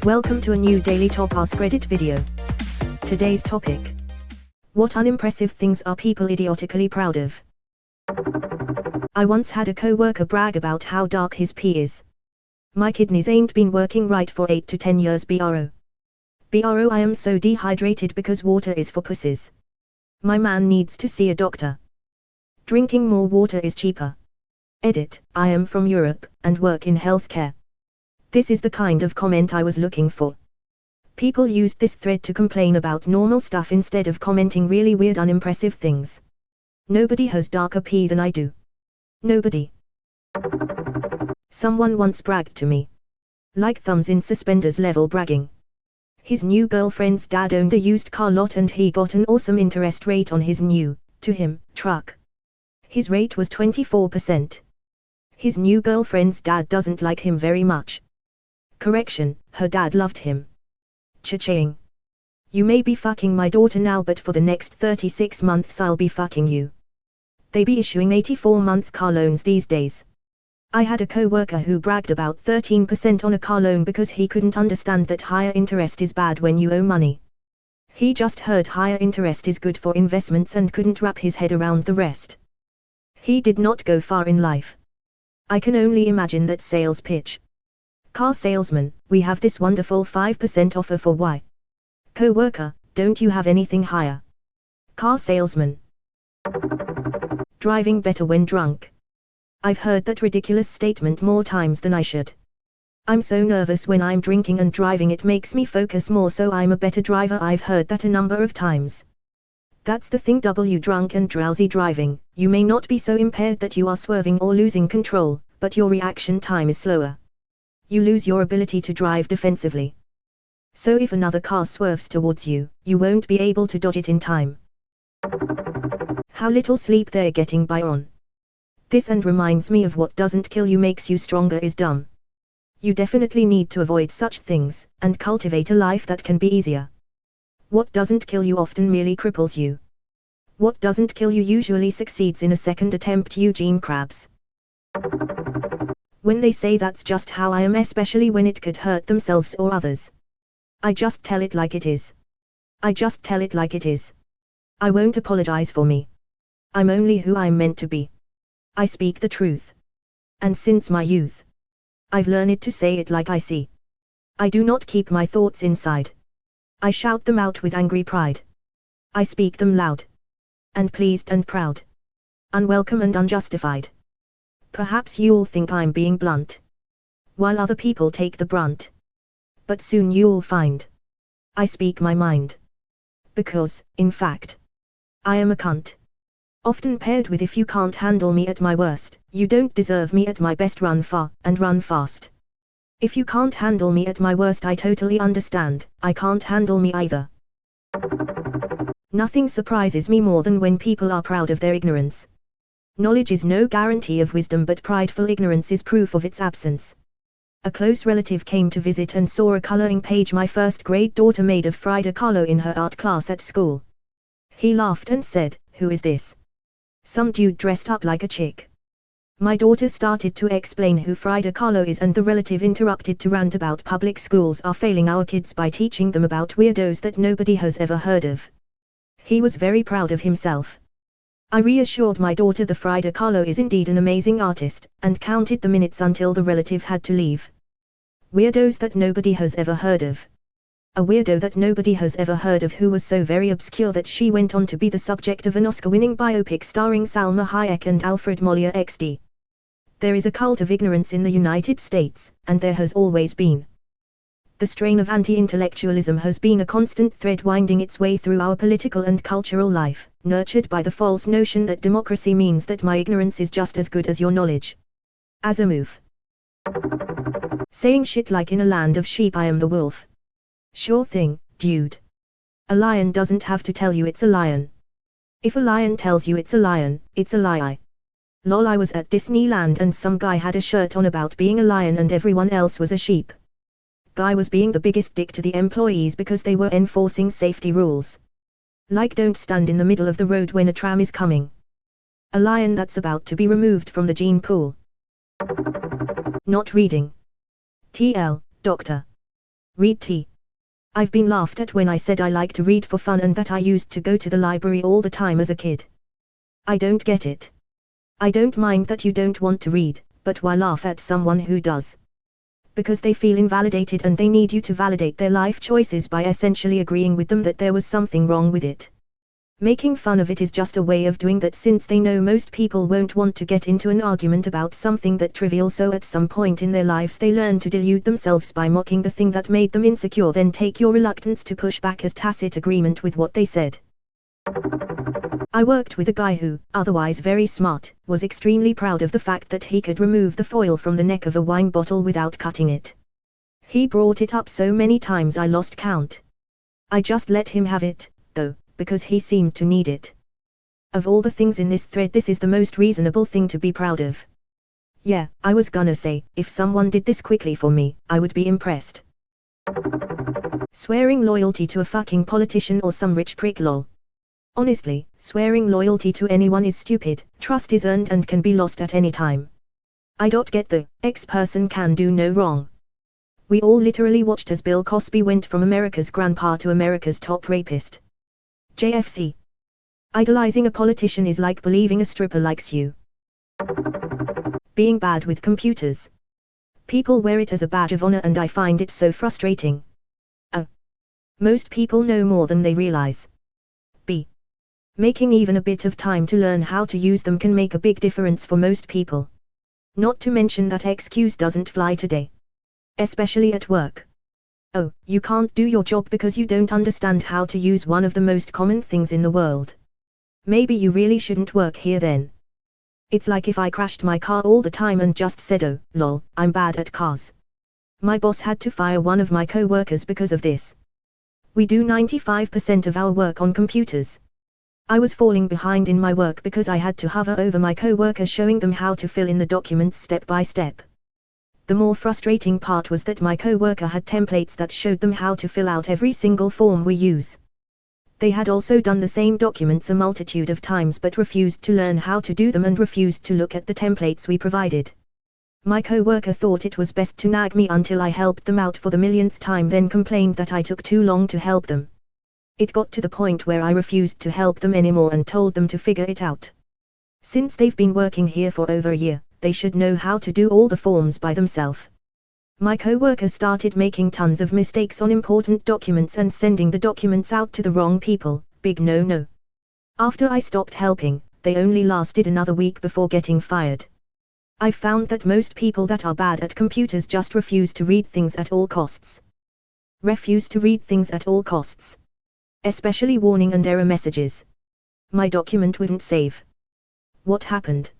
Welcome to a new daily top Askreddit video. Today's topic: what unimpressive things are people idiotically proud of? I once had a co-worker brag about how dark his pee is. My kidneys ain't been working right for 8 to 10 years bro. Bro, I am so dehydrated because water is for pussies. My man needs to see a doctor. Drinking more water is cheaper. Edit, I am from Europe, and work in healthcare. This is the kind of comment I was looking for. People used this thread to complain about normal stuff instead of commenting really weird unimpressive things. Nobody has darker pee than I do. Nobody. Someone once bragged to me. Like thumbs in suspenders level bragging. His new girlfriend's dad owned a used car lot and he got an awesome interest rate on his new, to him, truck. His rate was 24%. His new girlfriend's dad doesn't like him very much. Correction, her dad loved him. Cha-ching. You may be fucking my daughter now, but for the next 36 months I'll be fucking you. They be issuing 84-month car loans these days. I had a co-worker who bragged about 13% on a car loan because he couldn't understand that higher interest is bad when you owe money. He just heard higher interest is good for investments and couldn't wrap his head around the rest. He did not go far in life. I can only imagine that sales pitch. Car salesman, we have this wonderful 5% offer for Y. Co-worker, don't you have anything higher? Car salesman. Driving better when drunk. I've heard that ridiculous statement more times than I should. I'm so nervous when I'm drinking and driving, it makes me focus more, so I'm a better driver. I've heard that a number of times. That's the thing, drunk and drowsy driving. You may not be so impaired that you are swerving or losing control, but your reaction time is slower. You lose your ability to drive defensively. So if another car swerves towards you, you won't be able to dodge it in time. How little sleep they're getting by on. This and reminds me of what doesn't kill you makes you stronger is dumb. You definitely need to avoid such things, and cultivate a life that can be easier. What doesn't kill you often merely cripples you. What doesn't kill you usually succeeds in a second attempt. Eugene Krabs. When they say that's just how I am, especially when it could hurt themselves or others, I just tell it like it is. I just tell it like it is. I won't apologize for me. I'm only who I'm meant to be. I speak the truth. And since my youth, I've learned to say it like I see. I do not keep my thoughts inside. I shout them out with angry pride. I speak them loud. And pleased and proud. Unwelcome and unjustified. Perhaps you'll think I'm being blunt, while other people take the brunt. But soon you'll find I speak my mind. Because, in fact, I am a cunt. Often paired with if you can't handle me at my worst, you don't deserve me at my best. Run far, and run fast. If you can't handle me at my worst, I totally understand, I can't handle me either. Nothing surprises me more than when people are proud of their ignorance. Knowledge is no guarantee of wisdom, but prideful ignorance is proof of its absence. A close relative came to visit and saw a coloring page my first grade daughter made of Frida Kahlo in her art class at school. He laughed and said, "Who is this?" "Some dude dressed up like a chick." My daughter started to explain who Frida Kahlo is, and the relative interrupted to rant about public schools are failing our kids by teaching them about weirdos that nobody has ever heard of. He was very proud of himself. I reassured my daughter the Frida Kahlo is indeed an amazing artist, and counted the minutes until the relative had to leave. Weirdos that nobody has ever heard of. A weirdo that nobody has ever heard of who was so very obscure that she went on to be the subject of an Oscar-winning biopic starring Salma Hayek and Alfred Molina XD. There is a cult of ignorance in the United States, and there has always been. The strain of anti-intellectualism has been a constant thread winding its way through our political and cultural life, nurtured by the false notion that democracy means that my ignorance is just as good as your knowledge. As a move. Saying shit like in a land of sheep I am the wolf. Sure thing, dude. A lion doesn't have to tell you it's a lion. If a lion tells you it's a lion, it's a lie. Lol, I was at Disneyland and some guy had a shirt on about being a lion and everyone else was a sheep. Guy was being the biggest dick to the employees because they were enforcing safety rules. Like don't stand in the middle of the road when a tram is coming. A lion that's about to be removed from the gene pool. Not reading. TL, Doctor. Read tea. I've been laughed at when I said I like to read for fun and that I used to go to the library all the time as a kid. I don't get it. I don't mind that you don't want to read, but why laugh at someone who does? Because they feel invalidated and they need you to validate their life choices by essentially agreeing with them that there was something wrong with it. Making fun of it is just a way of doing that since they know most people won't want to get into an argument about something that trivial, so at some point in their lives they learn to delude themselves by mocking the thing that made them insecure, then take your reluctance to push back as tacit agreement with what they said. I worked with a guy who, otherwise very smart, was extremely proud of the fact that he could remove the foil from the neck of a wine bottle without cutting it. He brought it up so many times I lost count. I just let him have it, though, because he seemed to need it. Of all the things in this thread, this is the most reasonable thing to be proud of. Yeah, I was gonna say, if someone did this quickly for me, I would be impressed. Swearing loyalty to a fucking politician or some rich prick, lol. Honestly, swearing loyalty to anyone is stupid. Trust is earned and can be lost at any time. I don't get the X person can do no wrong. We all literally watched as Bill Cosby went from America's grandpa to America's top rapist. JFC. Idolizing a politician is like believing a stripper likes you. Being bad with computers. People wear it as a badge of honor and I find it so frustrating. A. Most people know more than they realize. B. Making even a bit of time to learn how to use them can make a big difference for most people. Not to mention that excuse doesn't fly today. Especially at work. Oh, you can't do your job because you don't understand how to use one of the most common things in the world. Maybe you really shouldn't work here then. It's like if I crashed my car all the time and just said, oh, lol, I'm bad at cars. My boss had to fire one of my co-workers because of this. We do 95% of our work on computers. I was falling behind in my work because I had to hover over my co-worker showing them how to fill in the documents step by step. The more frustrating part was that my co-worker had templates that showed them how to fill out every single form we use. They had also done the same documents a multitude of times but refused to learn how to do them and refused to look at the templates we provided. My co-worker thought it was best to nag me until I helped them out for the millionth time, then complained that I took too long to help them. It got to the point where I refused to help them anymore and told them to figure it out. Since they've been working here for over a year, they should know how to do all the forms by themselves. My co-worker started making tons of mistakes on important documents and sending the documents out to the wrong people. Big no-no. After I stopped helping, they only lasted another week before getting fired. I've found that most people that are bad at computers just refuse to read things at all costs. Refuse to read things at all costs. Especially warning and error messages. My document wouldn't save. What happened?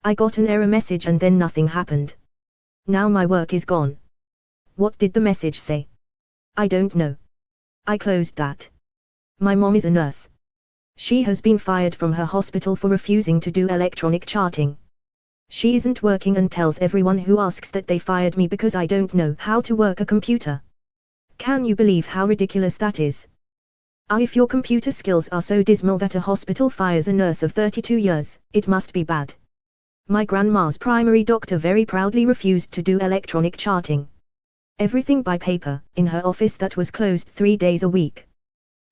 I got an error message and then nothing happened. Now my work is gone. What did the message say? I don't know. I closed that. My mom is a nurse. She has been fired from her hospital for refusing to do electronic charting. She isn't working and tells everyone who asks that they fired me because I don't know how to work a computer. Can you believe how ridiculous that is? If your computer skills are so dismal that a hospital fires a nurse of 32 years, it must be bad. My grandma's primary doctor very proudly refused to do electronic charting. Everything by paper, in her office that was closed 3 days a week.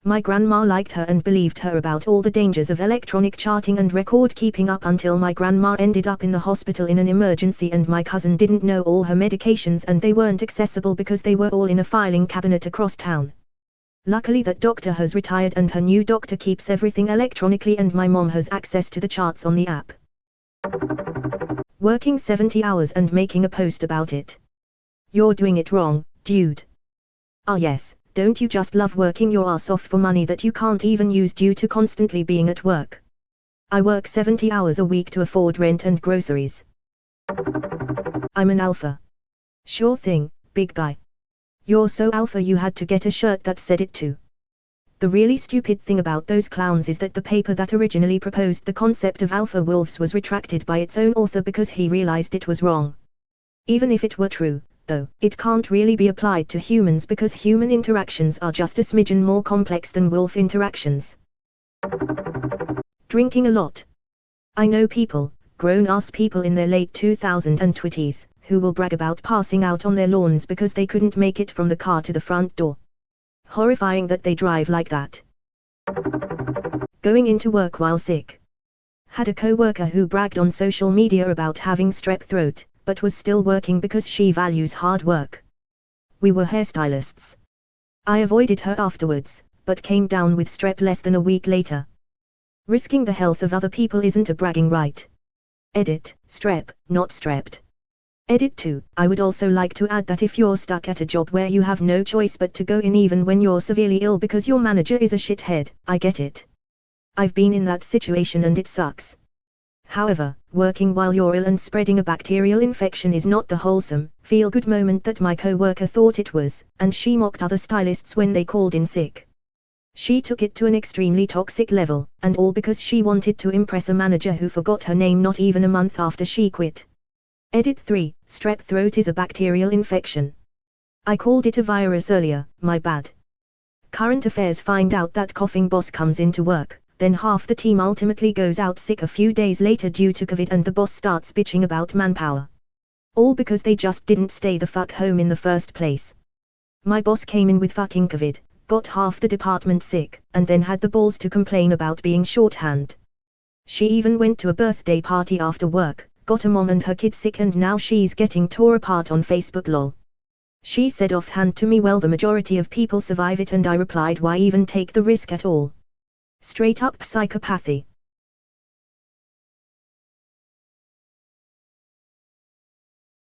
My grandma liked her and believed her about all the dangers of electronic charting and record keeping up until my grandma ended up in the hospital in an emergency and my cousin didn't know all her medications and they weren't accessible because they were all in a filing cabinet across town. Luckily that doctor has retired and her new doctor keeps everything electronically and my mom has access to the charts on the app. Working 70 hours and making a post about it. You're doing it wrong, dude. Ah yes, don't you just love working your ass off for money that you can't even use due to constantly being at work? I work 70 hours a week to afford rent and groceries. I'm an alpha. Sure thing, big guy. You're so alpha you had to get a shirt that said it too. The really stupid thing about those clowns is that the paper that originally proposed the concept of alpha wolves was retracted by its own author because he realized it was wrong. Even if it were true, though, it can't really be applied to humans because human interactions are just a smidgen more complex than wolf interactions. Drinking a lot. I know people, grown-ass people in their late 2020s, who will brag about passing out on their lawns because they couldn't make it from the car to the front door. Horrifying that they drive like that. Going into work while sick. Had a co-worker who bragged on social media about having strep throat, but was still working because she values hard work. We were hairstylists. I avoided her afterwards, but came down with strep less than a week later. Risking the health of other people isn't a bragging right. Edit, strep, not strept. Edit 2. I would also like to add that if you're stuck at a job where you have no choice but to go in even when you're severely ill because your manager is a shithead, I get it. I've been in that situation and it sucks. However, working while you're ill and spreading a bacterial infection is not the wholesome, feel-good moment that my co-worker thought it was, and she mocked other stylists when they called in sick. She took it to an extremely toxic level, and all because she wanted to impress a manager who forgot her name not even a month after she quit. Edit 3. Strep throat is a bacterial infection. I called it a virus earlier, my bad. Current affairs find out that coughing boss comes into work, then half the team ultimately goes out sick a few days later due to COVID and the boss starts bitching about manpower. All because they just didn't stay the fuck home in the first place. My boss came in with fucking COVID, got half the department sick, and then had the balls to complain about being shorthand. She even went to a birthday party after work, got a mom and her kid sick, and now she's getting tore apart on Facebook lol. She said offhand to me, well, the majority of people survive it, and I replied, why even take the risk at all? Straight up psychopathy.